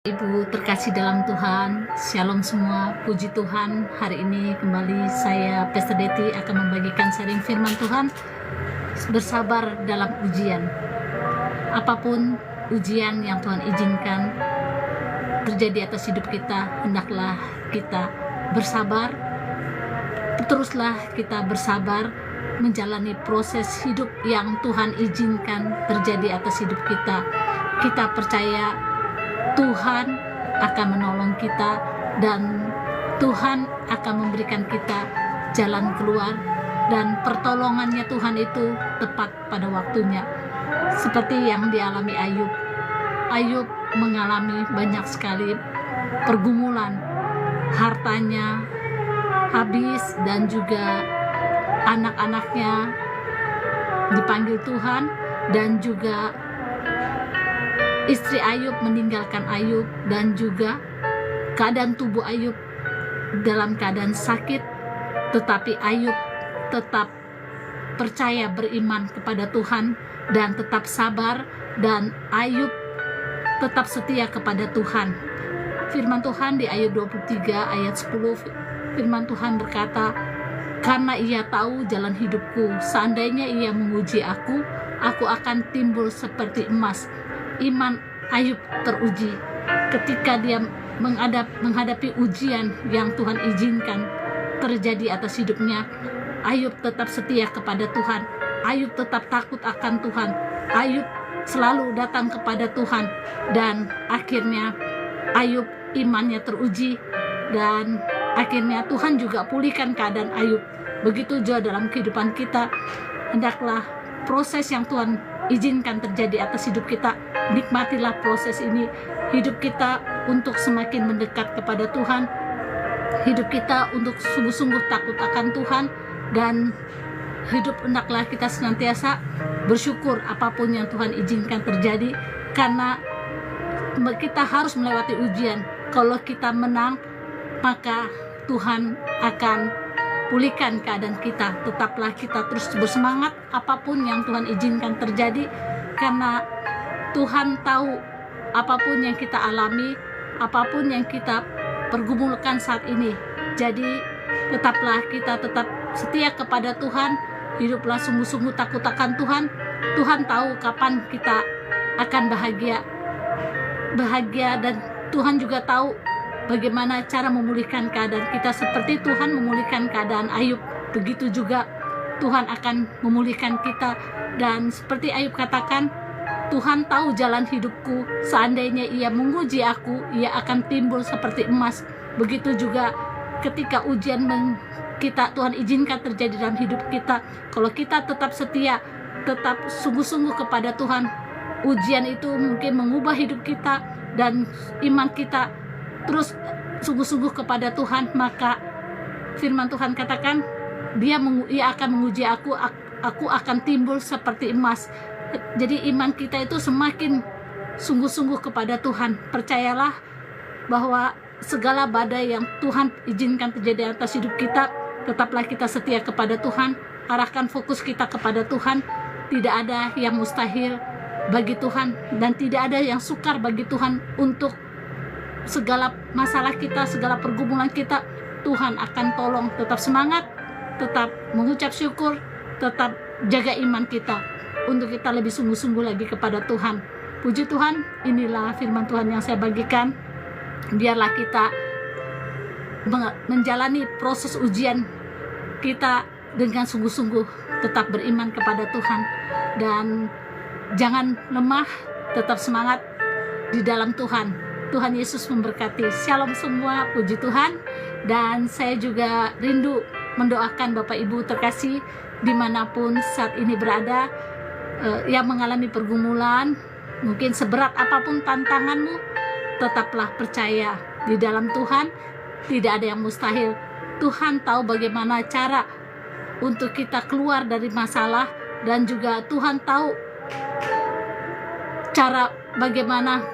Ibu terkasih dalam Tuhan, Shalom semua, puji Tuhan. Hari ini kembali saya, Pastor Deti, akan membagikan sharing firman Tuhan. Bersabar dalam ujian. Apapun ujian yang Tuhan izinkan terjadi atas hidup kita, hendaklah kita bersabar. Teruslah kita bersabar menjalani proses hidup yang Tuhan izinkan terjadi atas hidup kita. Kita percaya Tuhan akan menolong kita dan Tuhan akan memberikan kita jalan keluar, dan pertolongannya Tuhan itu tepat pada waktunya. Seperti yang dialami Ayub. Ayub mengalami banyak sekali pergumulan, hartanya habis dan juga anak-anaknya dipanggil Tuhan, dan juga istri Ayub meninggalkan Ayub, dan juga keadaan tubuh Ayub dalam keadaan sakit, tetapi Ayub tetap percaya, beriman kepada Tuhan, dan tetap sabar, dan Ayub tetap setia kepada Tuhan. Firman Tuhan di Ayub 23 ayat 10, firman Tuhan berkata, "Karena ia tahu jalan hidupku, seandainya ia menguji aku akan timbul seperti emas." Iman Ayub teruji ketika dia menghadapi ujian yang Tuhan izinkan terjadi atas hidupnya. Ayub tetap setia kepada Tuhan. Ayub tetap takut akan Tuhan. Ayub selalu datang kepada Tuhan, dan akhirnya Ayub imannya teruji, dan akhirnya Tuhan juga pulihkan keadaan Ayub. Begitu juga dalam kehidupan kita, hendaklah proses yang Tuhan izinkan terjadi atas hidup kita, nikmatilah proses ini. Hidup kita untuk semakin mendekat kepada Tuhan, hidup kita untuk sungguh-sungguh takut akan Tuhan, dan hidup hendaklah kita senantiasa bersyukur apapun yang Tuhan izinkan terjadi, karena kita harus melewati ujian. Kalau kita menang, maka Tuhan akan pulihkan keadaan kita. Tetaplah kita terus bersemangat apapun yang Tuhan izinkan terjadi, karena Tuhan tahu apapun yang kita alami, apapun yang kita pergumulkan saat ini. Jadi tetaplah kita tetap setia kepada Tuhan, hiduplah sungguh-sungguh takut akan Tuhan. Tuhan tahu kapan kita akan bahagia, dan Tuhan juga tahu bagaimana cara memulihkan keadaan kita. Seperti Tuhan memulihkan keadaan Ayub, begitu juga Tuhan akan memulihkan kita. Dan seperti Ayub katakan, Tuhan tahu jalan hidupku, seandainya ia menguji aku, ia akan timbul seperti emas. Begitu juga ketika ujian kita Tuhan izinkan terjadi dalam hidup kita, kalau kita tetap setia, tetap sungguh-sungguh kepada Tuhan, ujian itu mungkin mengubah hidup kita, dan iman kita terus sungguh-sungguh kepada Tuhan, maka firman Tuhan katakan, ia akan menguji aku akan timbul seperti emas. Jadi iman kita itu semakin sungguh-sungguh kepada Tuhan. Percayalah bahwa segala badai yang Tuhan izinkan terjadi atas hidup kita, tetaplah kita setia kepada Tuhan. Arahkan fokus kita kepada Tuhan. Tidak ada yang mustahil bagi Tuhan, dan tidak ada yang sukar bagi Tuhan. Untuk segala masalah kita, segala pergumulan kita, Tuhan akan tolong. Tetap semangat, tetap mengucap syukur, tetap jaga iman kita untuk kita lebih sungguh-sungguh lagi kepada Tuhan. Puji Tuhan, inilah firman Tuhan yang saya bagikan. Biarlah kita menjalani proses ujian kita dengan sungguh-sungguh, tetap beriman kepada Tuhan, dan jangan lemah, tetap semangat di dalam Tuhan. Tuhan Yesus memberkati. Shalom semua, puji Tuhan. Dan saya juga rindu mendoakan Bapak Ibu terkasih dimanapun saat ini berada, yang mengalami pergumulan, mungkin seberat apapun tantanganmu, tetaplah percaya di dalam Tuhan. Tidak ada yang mustahil. Tuhan tahu bagaimana cara untuk kita keluar dari masalah, dan juga Tuhan tahu cara bagaimana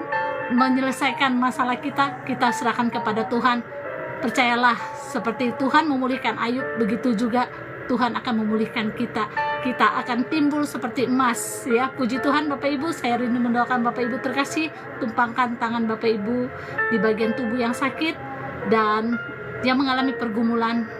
menyelesaikan masalah kita. Kita serahkan kepada Tuhan. Percayalah, seperti Tuhan memulihkan Ayub, begitu juga Tuhan akan memulihkan kita. kita akan timbul seperti emas ya. Puji Tuhan Bapak Ibu, saya rindu mendoakan Bapak Ibu terkasih, tumpangkan tangan Bapak Ibu di bagian tubuh yang sakit dan yang mengalami pergumulan,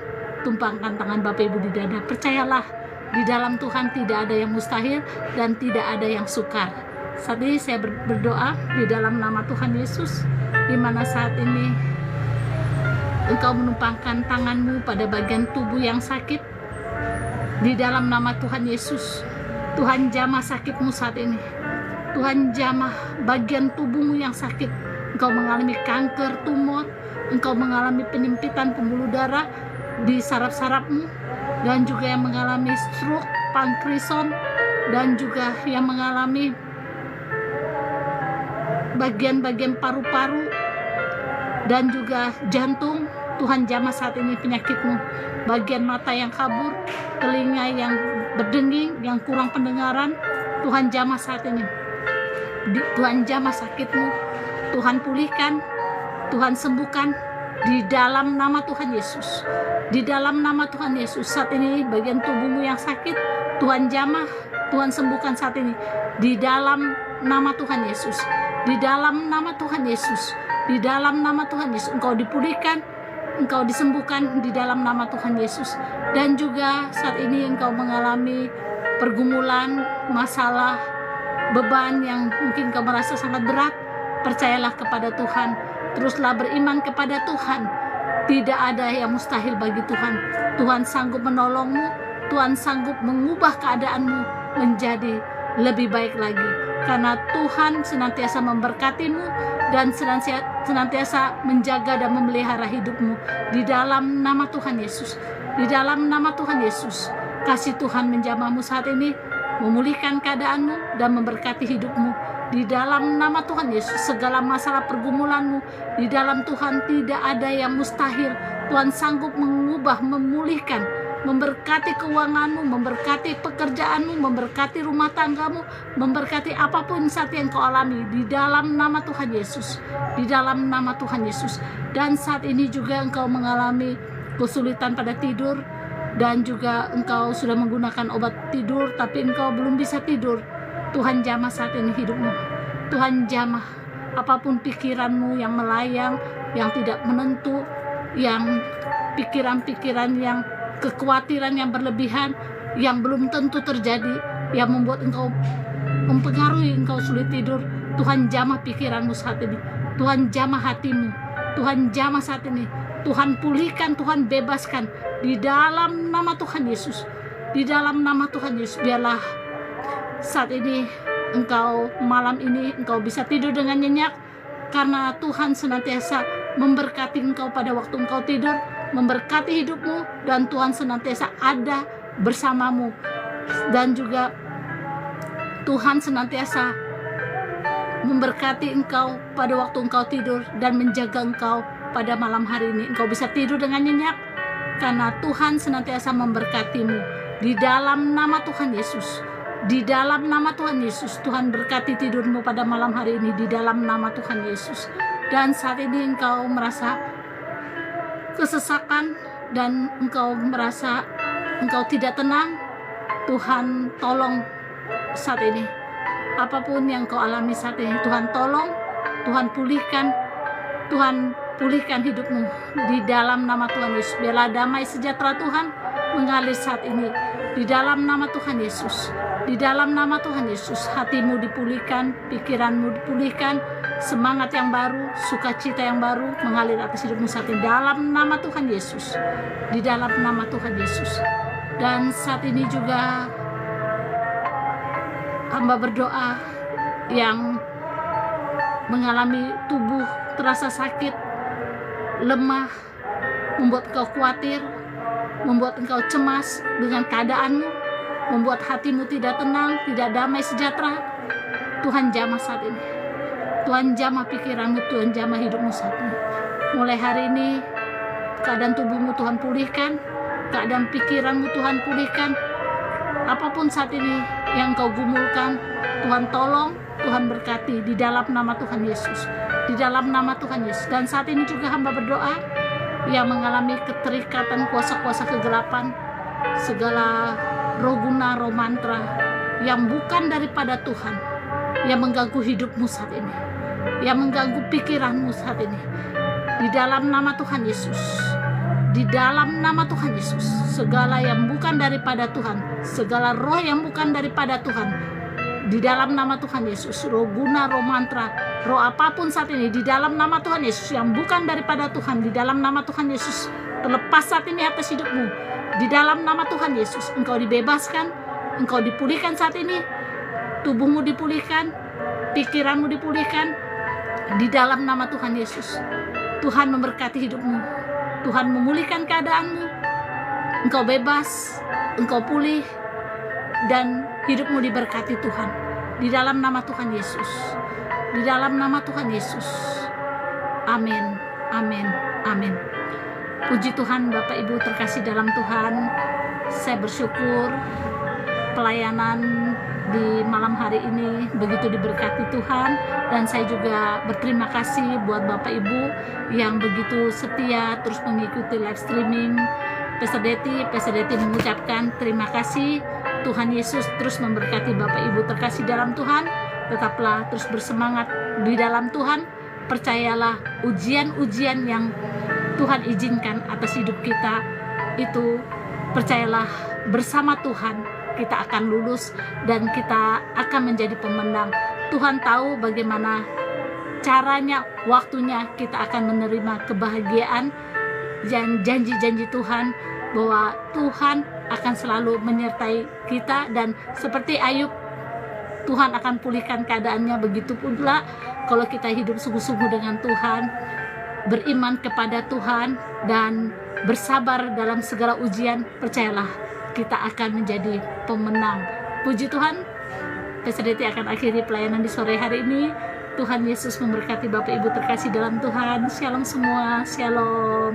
tumpangkan tangan Bapak Ibu di dada. Percayalah, di dalam Tuhan tidak ada yang mustahil dan tidak ada yang sukar. Saat ini saya berdoa di dalam nama Tuhan Yesus, di mana saat ini Engkau menumpangkan tanganmu pada bagian tubuh yang sakit. Di dalam nama Tuhan Yesus, Tuhan jamah sakitmu saat ini. Tuhan jamah bagian tubuhmu yang sakit. Engkau mengalami kanker, tumor, engkau mengalami penyempitan pembuluh darah di saraf-sarafmu, dan juga yang mengalami stroke, pankreason, dan juga yang mengalami bagian-bagian paru-paru dan juga jantung. Tuhan jamah saat ini penyakitmu, bagian mata yang kabur, telinga yang berdenging, yang kurang pendengaran. Tuhan jamah saat ini. Tuhan jamah sakitmu, Tuhan pulihkan, Tuhan sembuhkan di dalam nama Tuhan Yesus. Di dalam nama Tuhan Yesus, saat ini bagian tubuhmu yang sakit, Tuhan jamah, Tuhan sembuhkan saat ini di dalam nama Tuhan Yesus. Di dalam nama Tuhan Yesus, di dalam nama Tuhan Yesus, engkau dipulihkan, engkau disembuhkan di dalam nama Tuhan Yesus. Dan juga saat ini engkau mengalami pergumulan, masalah, beban yang mungkin engkau merasa sangat berat, percayalah kepada Tuhan, teruslah beriman kepada Tuhan. Tidak ada yang mustahil bagi Tuhan. Tuhan sanggup menolongmu, Tuhan sanggup mengubah keadaanmu menjadi lebih baik lagi, karena Tuhan senantiasa memberkatimu dan senantiasa menjaga dan memelihara hidupmu. Di dalam nama Tuhan Yesus, di dalam nama Tuhan Yesus, kasih Tuhan menjamahmu saat ini, memulihkan keadaanmu dan memberkati hidupmu. Di dalam nama Tuhan Yesus, segala masalah pergumulanmu, di dalam Tuhan tidak ada yang mustahil. Tuhan sanggup mengubah, memulihkan, memberkati keuanganmu, memberkati pekerjaanmu, memberkati rumah tanggamu, memberkati apapun saat yang kau alami di dalam nama Tuhan Yesus, di dalam nama Tuhan Yesus. Dan saat ini juga engkau mengalami kesulitan pada tidur, dan juga engkau sudah menggunakan obat tidur tapi engkau belum bisa tidur. Tuhan jamah saat ini hidupmu, Tuhan jamah apapun pikiranmu yang melayang, yang tidak menentu, yang pikiran-pikiran yang kekhawatiran yang berlebihan, yang belum tentu terjadi, yang membuat engkau mempengaruhi engkau sulit tidur. Tuhan jamah pikiranmu saat ini, Tuhan jamah hatimu, Tuhan jamah saat ini. Tuhan pulihkan, Tuhan bebaskan di dalam nama Tuhan Yesus. Di dalam nama Tuhan Yesus, biarlah saat ini engkau, malam ini engkau bisa tidur dengan nyenyak, karena Tuhan senantiasa memberkati engkau pada waktu engkau tidur, memberkati hidupmu, dan Tuhan senantiasa ada bersamamu. Dan juga Tuhan senantiasa memberkati engkau pada waktu engkau tidur dan menjaga engkau pada malam hari ini. Engkau bisa tidur dengan nyenyak karena Tuhan senantiasa memberkatimu. Di dalam nama Tuhan Yesus, di dalam nama Tuhan Yesus, Tuhan berkati tidurmu pada malam hari ini di dalam nama Tuhan Yesus. Dan saat ini engkau merasa kesesakan dan engkau merasa engkau tidak tenang, Tuhan tolong saat ini. Apapun yang kau alami saat ini, Tuhan tolong, Tuhan pulihkan, Tuhan pulihkan hidupmu di dalam nama Tuhan Yesus. Biarlah damai sejahtera Tuhan mengalir saat ini di dalam nama Tuhan Yesus. Di dalam nama Tuhan Yesus, hatimu dipulihkan, pikiranmu dipulihkan, semangat yang baru, sukacita yang baru mengalir atas hidupmu saat ini dalam nama Tuhan Yesus. Di dalam nama Tuhan Yesus. Dan saat ini juga hamba berdoa yang mengalami tubuh terasa sakit, lemah, membuat engkau khawatir, membuat engkau cemas dengan keadaanmu, membuat hatimu tidak tenang, tidak damai sejahtera. Tuhan jamah saat ini, Tuhan jamah pikiranmu, Tuhan jamah hidupmu saat ini. Mulai hari ini keadaan tubuhmu Tuhan pulihkan, keadaan pikiranmu Tuhan pulihkan. Apapun saat ini yang kau gumulkan, Tuhan tolong, Tuhan berkati di dalam nama Tuhan Yesus. Di dalam nama Tuhan Yesus. Dan saat ini juga hamba berdoa yang mengalami keterikatan kuasa-kuasa kegelapan, segala roh guna, roh mantra yang bukan daripada Tuhan, yang mengganggu hidupmu saat ini, yang mengganggu pikiranmu saat ini. Di dalam nama Tuhan Yesus, di dalam nama Tuhan Yesus, segala yang bukan daripada Tuhan, segala roh yang bukan daripada Tuhan, di dalam nama Tuhan Yesus, roh guna, roh mantra, roh apapun saat ini, di dalam nama Tuhan Yesus yang bukan daripada Tuhan, di dalam nama Tuhan Yesus, terlepas saat ini atas hidupmu. Di dalam nama Tuhan Yesus, engkau dibebaskan, engkau dipulihkan saat ini, tubuhmu dipulihkan, pikiranmu dipulihkan, di dalam nama Tuhan Yesus. Tuhan memberkati hidupmu, Tuhan memulihkan keadaanmu, engkau bebas, engkau pulih, dan hidupmu diberkati Tuhan. Di dalam nama Tuhan Yesus, di dalam nama Tuhan Yesus. Amin, amin, amin. Puji Tuhan, Bapak Ibu terkasih dalam Tuhan. Saya bersyukur pelayanan di malam hari ini begitu diberkati Tuhan, dan saya juga berterima kasih buat Bapak Ibu yang begitu setia terus mengikuti live streaming Pastor Deti mengucapkan terima kasih. Tuhan Yesus terus memberkati Bapak Ibu terkasih dalam Tuhan. Tetaplah terus bersemangat di dalam Tuhan. Percayalah, ujian-ujian yang Tuhan izinkan atas hidup kita itu, percayalah, bersama Tuhan kita akan lulus dan kita akan menjadi pemenang. Tuhan tahu bagaimana caranya, waktunya kita akan menerima kebahagiaan dan janji-janji Tuhan, bahwa Tuhan akan selalu menyertai kita. Dan seperti Ayub, Tuhan akan pulihkan keadaannya. Begitu pula kalau kita hidup sungguh-sungguh dengan Tuhan, beriman kepada Tuhan, dan bersabar dalam segala ujian, percayalah kita akan menjadi pemenang. Puji Tuhan, Pastor Deti akan akhiri pelayanan di sore hari ini. Tuhan Yesus memberkati Bapak Ibu terkasih dalam Tuhan. Shalom semua, shalom.